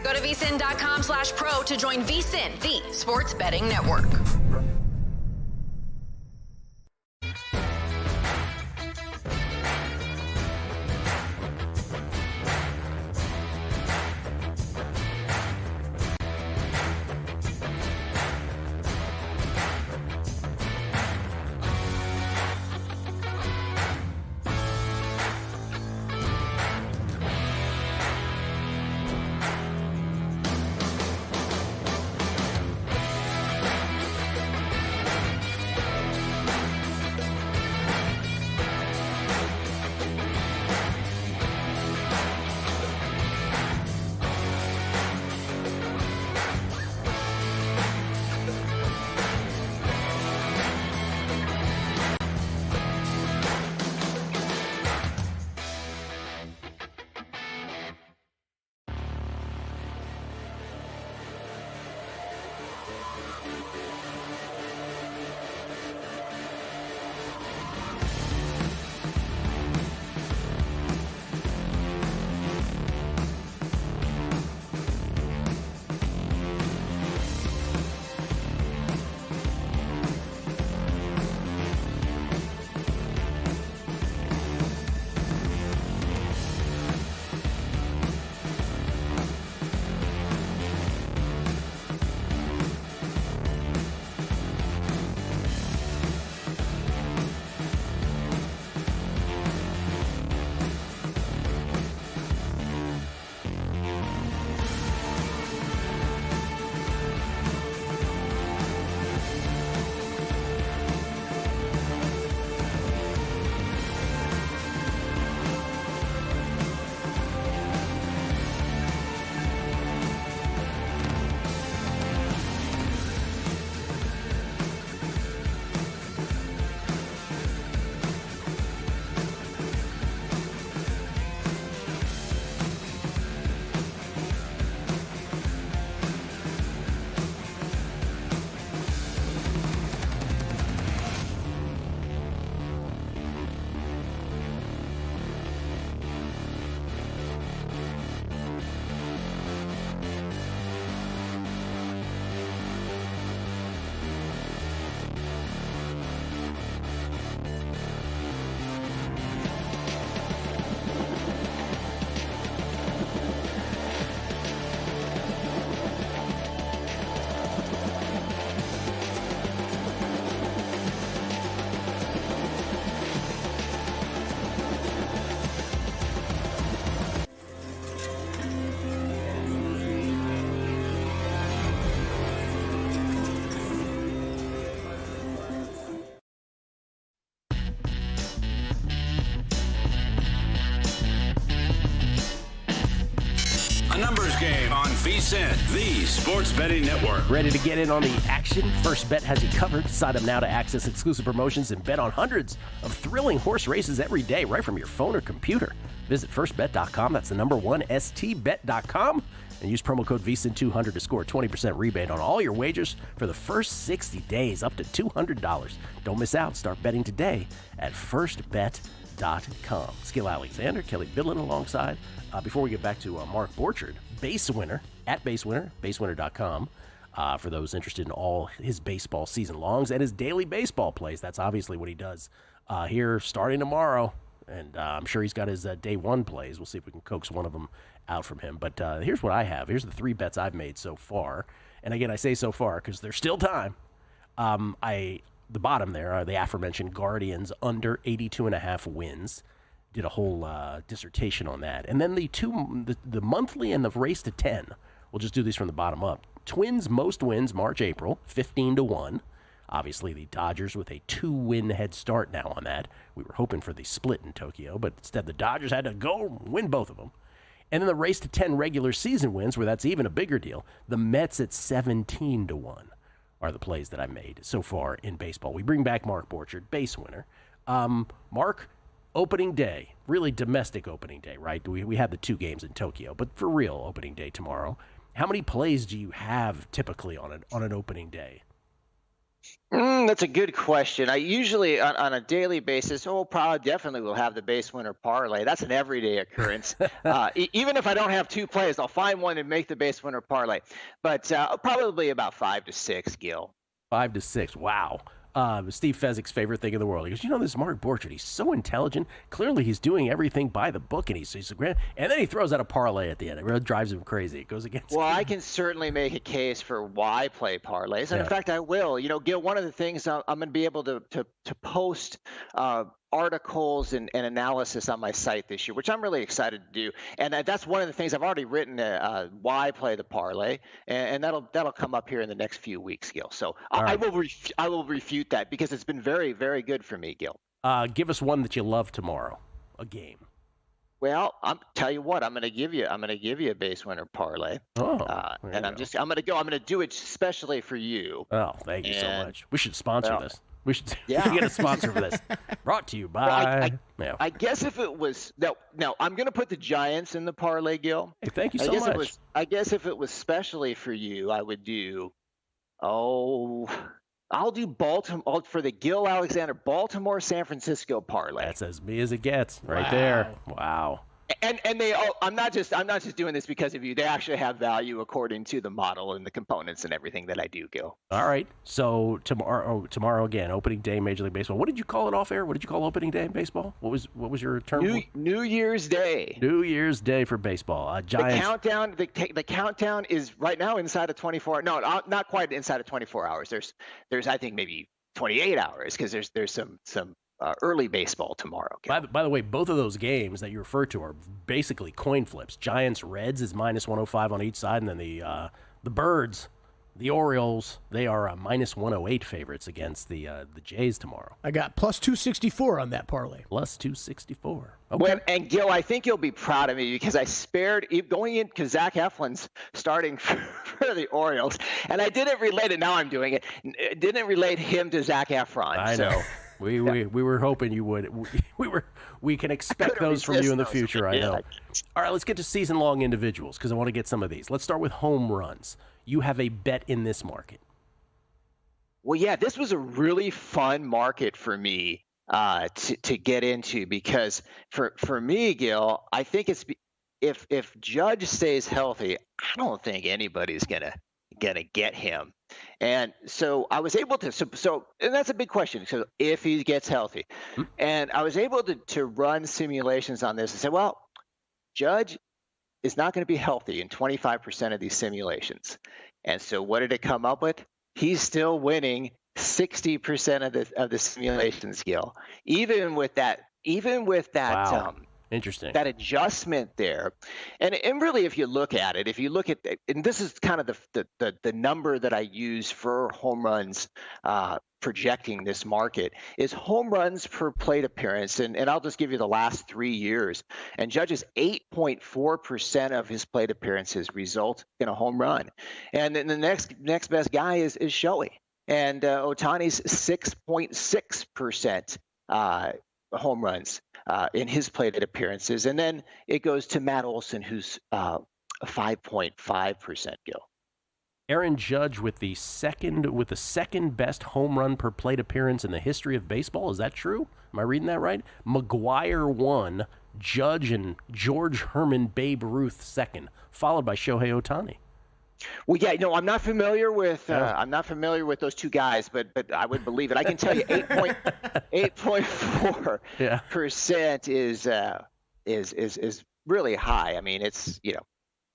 Go to VSiN.com/pro to join VSiN, the Sports Betting Network. VSiN, the Sports Betting Network. Ready to get in on the action? First Bet has you covered. Sign up now to access exclusive promotions and bet on hundreds of thrilling horse races every day right from your phone or computer. Visit firstbet.com. That's the number one, stbet.com. And use promo code VSiN200 to score a 20% rebate on all your wagers for the first 60 days, up to $200. Don't miss out. Start betting today at firstbet.com. Skill Alexander, Kelly Bidlin alongside. Before we get back to Mark Borchard, base winner at basewinner.com. For those interested in all his baseball season longs and his daily baseball plays. That's obviously what he does here starting tomorrow. And I'm sure he's got his day one plays. We'll see if we can coax one of them out from him. But here's what I have. Here's the 3 bets I've made so far. And again, I say so far because there's still time. The bottom there are the aforementioned Guardians under 82.5 wins. Did a whole dissertation on that. And then the monthly and the race to 10. We'll just do these from the bottom up. Twins most wins March, April, 15-1. Obviously, the Dodgers with a 2-win head start now on that. We were hoping for the split in Tokyo, but instead the Dodgers had to go win both of them. And then the race to 10 regular season wins, where that's even a bigger deal. The Mets at 17-1 are the plays that I made so far in baseball. We bring back Mark Borchard, base winner. Mark, opening day, really domestic opening day, right? We had the 2 games in Tokyo, but for real opening day tomorrow. How many plays do you have typically on an opening day? That's a good question. I usually, on a daily basis, definitely will have the base winner parlay. That's an everyday occurrence. Even if I don't have 2 plays, I'll find one and make the base winner parlay. But probably about 5 to 6, Gil. 5 to 6. Wow. Steve Fezzik's favorite thing in the world. He goes, this Mark Borchard, he's so intelligent. Clearly, he's doing everything by the book, and he's a grand. And then he throws out a parlay at the end. It really drives him crazy. It goes against. Well, I can certainly make a case for why play parlays, and in fact, I will. Gil, one of the things I'm going to be able to post articles and analysis on my site this year, which I'm really excited to do. And that's one of the things I've already written, why play the parlay, and that'll come up here in the next few weeks, Gil. So I will refute that because it's been very, very good for me, Gil. Give us one that you love tomorrow, a game. Well, tell you what, I'm going to give you a base winner parlay. And I'm going to do it specially for you. Oh, thank you so much. We should sponsor this. We should get a sponsor for this. Brought to you by. I guess if it was no, I'm going to put the Giants in the parlay, Gil. Hey, thank you so much. I guess if it was specially for you, I would do. I'll do Baltimore for the Gil Alexander Baltimore San Francisco parlay. That's as me as it gets, right there. Wow. And they I'm not just doing this because of you. They actually have value according to the model and the components and everything that I do, Gil. All right. So tomorrow again, opening day, Major League Baseball. What did you call it off air? What did you call opening day in baseball? What was your term? New Year's Day. New Year's Day for baseball. Giants. The countdown is right now inside of 24. No, not quite inside of 24 hours. There's I think maybe 28 hours because there's some early baseball tomorrow. By the way, both of those games that you refer to are basically coin flips. Giants Reds is minus 105 on each side, and then the Birds, the Orioles, they are minus 108 favorites against the Jays tomorrow. I got plus 264 on that parlay. Plus 264. Okay. Well, and Gil, I think you'll be proud of me because I spared going in because Zach Eflin's starting for the Orioles, and I didn't relate it. Now I'm doing it. Didn't relate him to Zach Eflin. I know. We were hoping you would. We can expect those from you in the future. I know. All right, let's get to season-long individuals because I want to get some of these. Let's start with home runs. You have a bet in this market. Well, yeah, this was a really fun market for me to get into because for me, Gil, I think it's if Judge stays healthy, I don't think anybody's gonna get him. And so I was able to, and that's a big question. So if he gets healthy, and I was able to run simulations on this and say, well, Judge is not going to be healthy in 25% of these simulations. And so what did it come up with? He's still winning 60% of the simulation skill, even with that Wow. Interesting. That adjustment there. And really, if you look at it, and this is kind of the number that I use for home runs projecting this market, is home runs per plate appearance. And I'll just give you the last 3 years. And Judge's 8.4% of his plate appearances result in a home run. And then the next best guy is Shohei. And Ohtani's 6.6% home runs in his plate appearances. And then it goes to Matt Olson, who's 5.5%, Gil. Aaron Judge with the second best home run per plate appearance in the history of baseball. Is that true? Am I reading that right? McGwire 1, Judge and George Herman Babe Ruth 2nd, followed by Shohei Ohtani. Well, yeah, no, I'm not familiar with those two guys, but I would believe it. I can tell you 8.4% is really high. I mean, it's,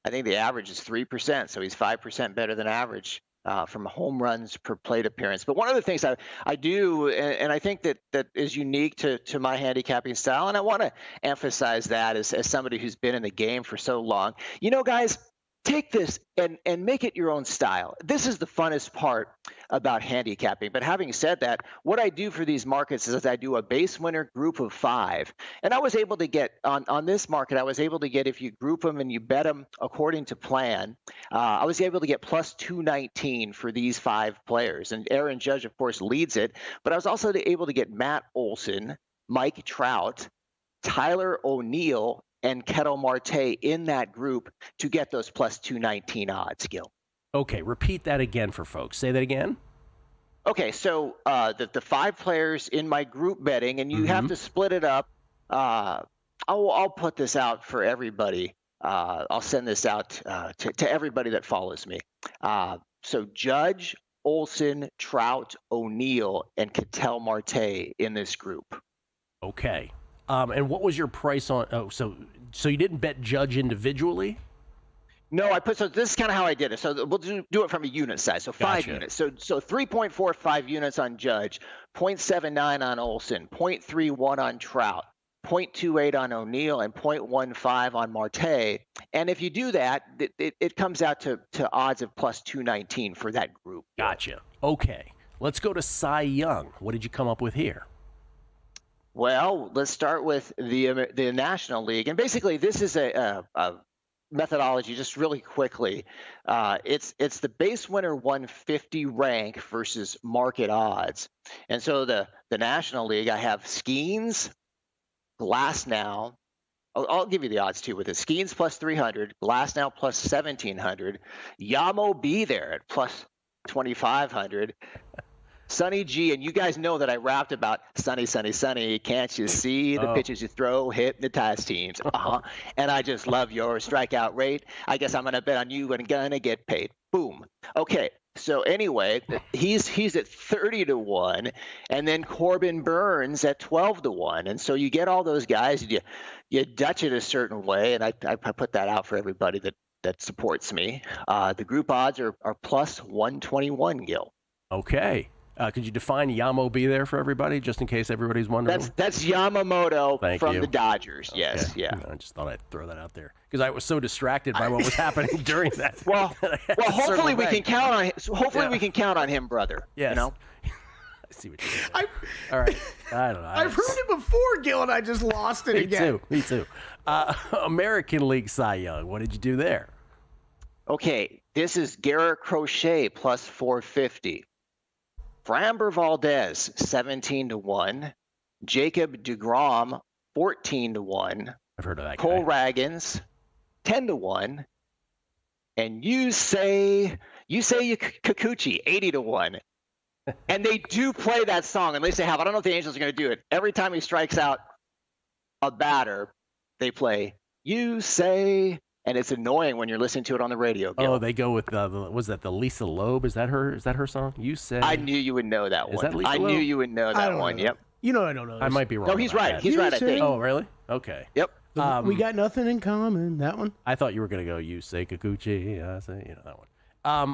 I think the average is 3%, so he's 5% better than average from home runs per plate appearance. But one of the things I do, and I think that is unique to my handicapping style, and I want to emphasize that as somebody who's been in the game for so long. Guys, take this and make it your own style. This is the funnest part about handicapping. But having said that, what I do for these markets is I do a base winner group of 5. And I was able to get, on this market, if you group them and you bet them according to plan, I was able to get plus 219 for these 5 players. And Aaron Judge, of course, leads it. But I was also able to get Matt Olson, Mike Trout, Tyler O'Neill, and Ketel Marte in that group to get those plus 219 odds, Gil. Okay, repeat that again for folks. Say that again. Okay, so the 5 players in my group betting, and you have to split it up. I'll put this out for everybody. I'll send this out to everybody that follows me. So Judge, Olson, Trout, O'Neill, and Ketel Marte in this group. Okay. And what was your price on? Oh, so you didn't bet Judge individually? No, so this is kind of how I did it. So we'll do it from a unit size. So 5 units. So 3.45 units on Judge, 0.79 on Olson, 0.31 on Trout, 0.28 on O'Neill, and 0.15 on Marte. And if you do that, it comes out to odds of plus 219 for that group. Gotcha. Okay. Let's go to Cy Young. What did you come up with here? Well, let's start with the National League. And basically, this is a methodology, just really quickly. It's the base winner 150 rank versus market odds. And so the National League, I have Skeens, Glasnow. I'll give you the odds, too, with it. Skeens plus 300, Glasnow plus 1,700, Yamo B there at plus 2,500. Sonny G, and you guys know that I rapped about Sonny, Sonny, Sonny. Can't you see the pitches you throw hypnotize teams? And I just love your strikeout rate. I guess I'm going to bet on you and going to get paid. Boom. Okay. So anyway, he's at 30-1, and then Corbin Burns at 12-1. And so you get all those guys, and you Dutch it a certain way, and I put that out for everybody that supports me. The group odds are plus 121, Gil. Okay. Could you define Yamo B there for everybody, just in case everybody's wondering? That's Yamamoto from the Dodgers. Yes, okay. Yeah. I just thought I'd throw that out there because I was so distracted by what was happening during that. Well, hopefully we can count on him. Hopefully we can count on him, brother. Yes. I see what you're doing. All right. I don't know. I've heard it before, Gil, and I just lost it again. Me too. American League Cy Young. What did you do there? Okay, this is Garrett Crochet plus 450. Framber Valdez, 17-1. Jacob deGrom, 14-1. I've heard of that guy. Cole Ragans, 10-1. And you say Kikuchi, 80-1. And they do play that song, at least they have. I don't know if the Angels are going to do it. Every time he strikes out a batter, they play You Say. And it's annoying when you're listening to it on the radio, Gil. Oh, they go with was that the Lisa Loeb? Is that her song? You Say. I knew you would know that one. Is that Lisa Loeb? I knew you would know that one. Yep. I don't know. I might be wrong. No, he's right. He's right, I think. Oh, really? Okay. Yep. We got nothing in common. That one. I thought you were going to go, You Say Kikuchi. I say, that one.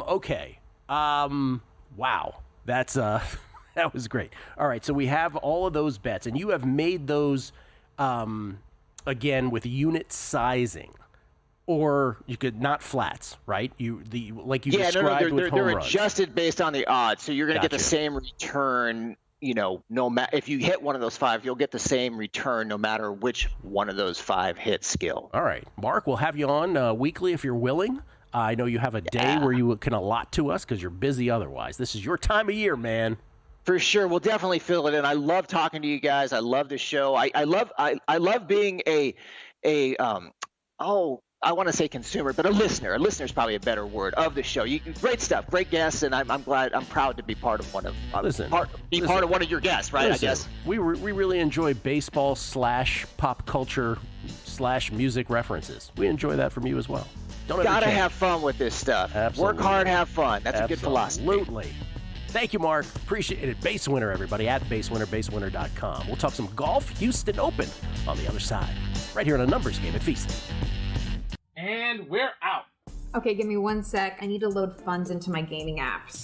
Okay. Wow. That's that was great. All right, so we have all of those bets, and you have made those again, with unit sizing. Or you could not flats, right? Like you described with home they're runs. Adjusted based on the odds, so you're going to get the same return. No matter if you hit one of those 5, you'll get the same return no matter which one of those 5 hits skill. All right, Mark, we'll have you on weekly if you're willing. I know you have a day where you can allot to us because you're busy otherwise. This is your time of year, man. For sure, we'll definitely fill it in. I love talking to you guys. I love the show. I love being I want to say consumer, but a listener. A listener is probably a better word of the show. Great stuff, great guests, and I'm proud to be part of one of part of one of your guests, right? Listen, I guess we really enjoy baseball / pop culture / music references. We enjoy that from you as well. Gotta have fun with this stuff. Absolutely. Work hard, have fun. That's a good philosophy. Absolutely. Thank you, Mark. Appreciate it. Base Winner, everybody, at BaseWinner, BaseWinner.com. We'll talk some golf, Houston Open on the other side, right here on a numbers game at VSiN. And we're out. Okay, give me 1 sec. I need to load funds into my gaming apps.